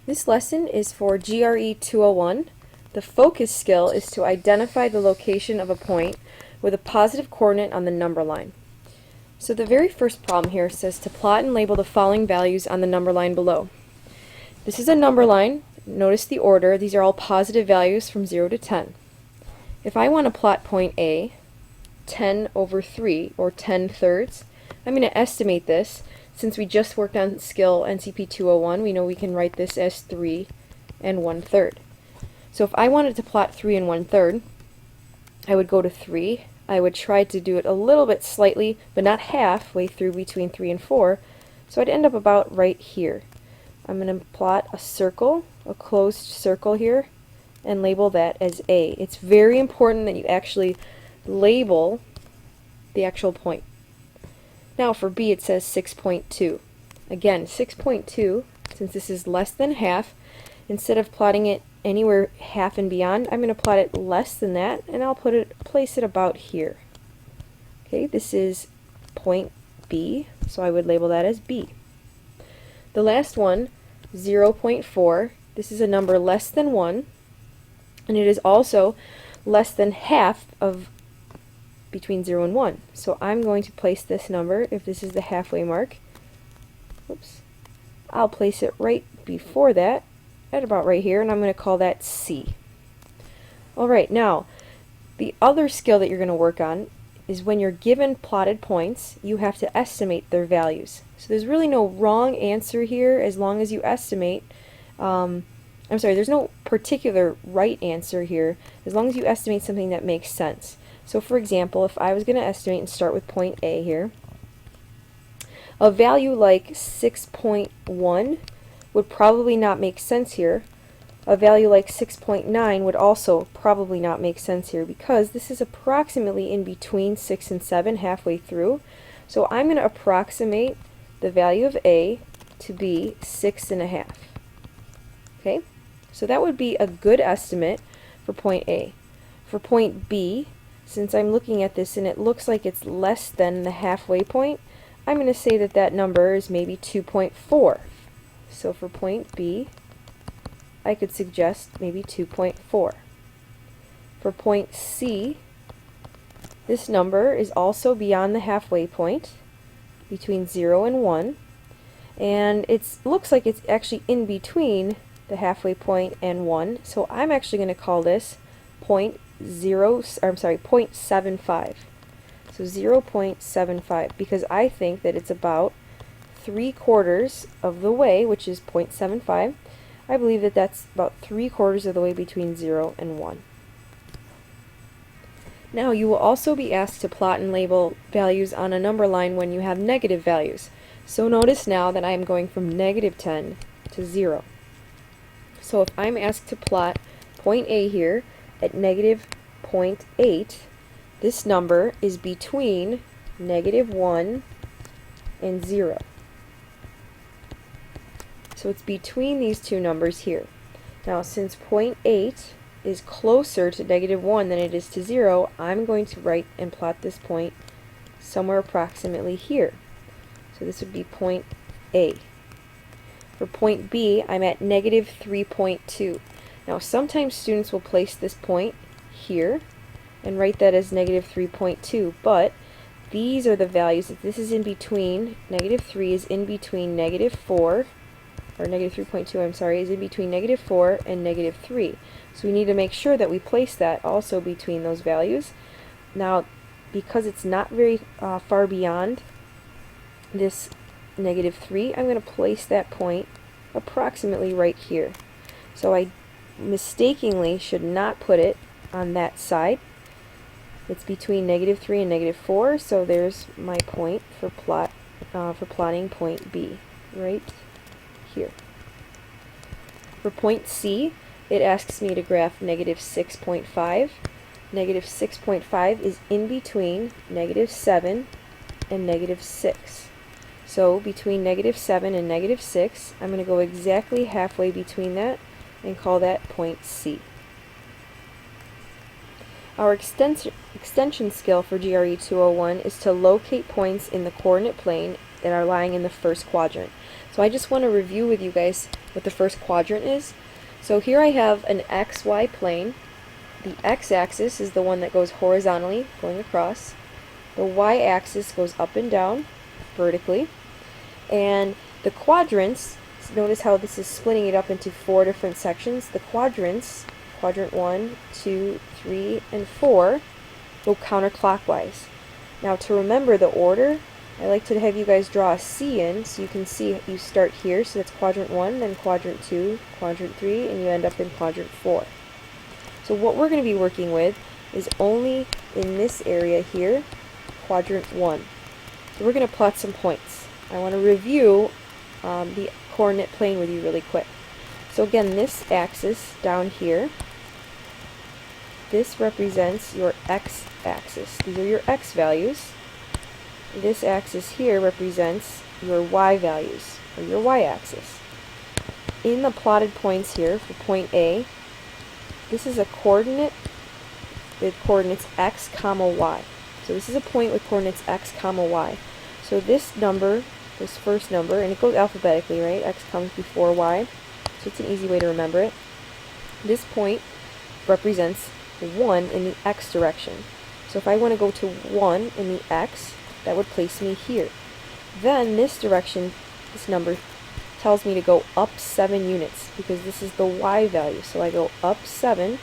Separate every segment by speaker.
Speaker 1: This lesson is for GRE 201. The focus skill is to identify the location of a point with a positive coordinate on the number line. So the very first problem here says to plot and label the following values on the number line below. This is a number line. Notice the order. These are all positive values from 0 to 10. If I want to plot point A, 10 over 3, or 10 thirds, I'm going to estimate this. Since we just worked on skill NCP 201, we know we can write this as 3 and 1/3. So if I wanted to plot 3 and 1/3, I would go to 3. I would try to do it a little bit slightly, but not halfway through between 3 and 4. So I'd end up about right here. I'm going to plot a circle, a closed circle here, and label that as A. It's very important that you actually label the actual point. Now for B it says 6.2. Again, 6.2, since this is less than half, instead of plotting it anywhere half and beyond, I'm going to plot it less than that, and I'll place it about here. Okay, this is point B, so I would label that as B. The last one, 0.4, this is a number less than 1, and it is also less than half of between 0 and 1. So I'm going to place this number, if this is the halfway mark, I'll place it right before that, at about right here, and I'm going to call that C. Alright, now, the other skill that you're going to work on is when you're given plotted points, you have to estimate their values. So there's really no wrong answer here as long as you estimate. There's no particular right answer here as long as you estimate something that makes sense. So for example, if I was going to estimate and start with point A here, a value like 6.1 would probably not make sense here. A value like 6.9 would also probably not make sense here because this is approximately in between 6 and 7, halfway through. So I'm going to approximate the value of A to be 6.5. Okay, so that would be a good estimate for point A. For point B, since I'm looking at this and it looks like it's less than the halfway point, I'm going to say that that number is maybe 2.4. So for point B, I could suggest maybe 2.4. For point C, this number is also beyond the halfway point, between 0 and 1, and it looks like it's actually in between the halfway point and 1, so I'm actually going to call this 0.75. So 0.75, because I think that it's about 3/4 of the way, which is 0.75. I believe that that's about 3/4 of the way between 0 and 1. Now you will also be asked to plot and label values on a number line when you have negative values. So notice now that I am going from -10 to 0. So if I'm asked to plot point A here at -0.8, this number is between -1 and 0. So it's between these two numbers here. Now since point 8 is closer to -1 than it is to 0, I'm going to write and plot this point somewhere approximately here. So this would be point A. For point B, I'm at -3.2. Now sometimes students will place this point here and write that as -3.2, but these are the values. If this is in between, -3 is in between -4, or -3.2, I'm sorry, is in between -4 and -3. So we need to make sure that we place that also between those values. Now, because it's not very far beyond this -3, I'm going to place that point approximately right here. So I mistakenly should not put it on that side. It's between -3 and -4, so there's my point for plotting point B, right here. For point C, it asks me to graph -6.5. -6.5 is in between -7 and -6. So between -7 and -6, I'm going to go exactly halfway between that and call that point C. Our extension skill for GRE 201 is to locate points in the coordinate plane that are lying in the first quadrant. So I just want to review with you guys what the first quadrant is. So here I have an XY plane. The x-axis is the one that goes horizontally, going across. The y-axis goes up and down, vertically. And the quadrants, notice how this is splitting it up into 4 different sections. The quadrants, quadrant 1, 2, 3, and 4, go counterclockwise. Now to remember the order, I like to have you guys draw a C in, so you can see you start here, so that's quadrant 1, then quadrant 2, quadrant 3, and you end up in quadrant 4. So what we're going to be working with is only in this area here, quadrant 1. So we're going to plot some points. I want to review the coordinate plane with you really quick. So again, this axis down here, this represents your x-axis. These are your x values. This axis here represents your y values, or your y-axis. In the plotted points here, for point A, this is a coordinate with coordinates x, comma, y. So this is a point with coordinates x, comma, y. So this number, this first number, and it goes alphabetically, right? X comes before y, so it's an easy way to remember it. This point represents 1 in the x direction. So if I want to go to 1 in the x, that would place me here. Then this direction, this number, tells me to go up 7 units, because this is the y value. So I go up 7,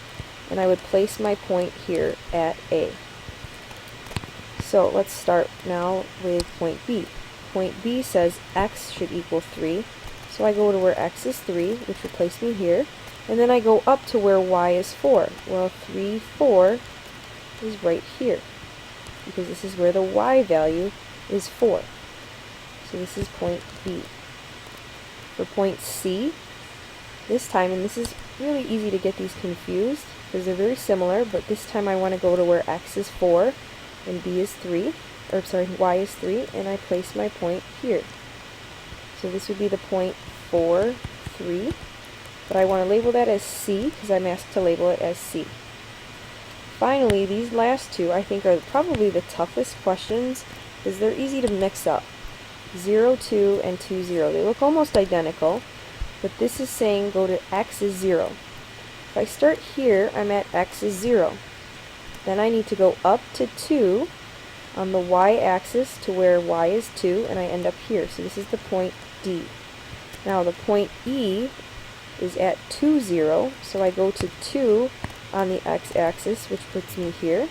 Speaker 1: and I would place my point here at A. So let's start now with point B. Point B says x should equal 3, so I go to where x is 3, which would place me here, and then I go up to where y is 4. Well, 3, 4 is right here, because this is where the y value is 4. So this is point B. For point C, this time, and this is really easy to get these confused, because they're very similar, but this time I want to go to where x is 4, and B is 3, or sorry, y is 3, and I place my point here. So this would be the point 4, 3, but I want to label that as C, because I'm asked to label it as C. Finally, these last two I think are probably the toughest questions, because they're easy to mix up. 0, 2, and 2, 0. They look almost identical, but this is saying go to x is 0. If I start here, I'm at x is 0. Then I need to go up to 2 on the y-axis to where y is 2, and I end up here. So this is the point D. Now the point E is at 2, 0, so I go to 2 on the x-axis, which puts me here,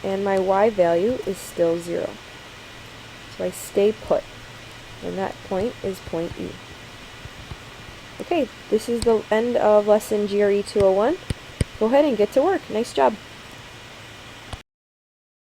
Speaker 1: and my y value is still 0. So I stay put, and that point is point E. Okay, this is the end of lesson GRE 201. Go ahead and get to work. Nice job.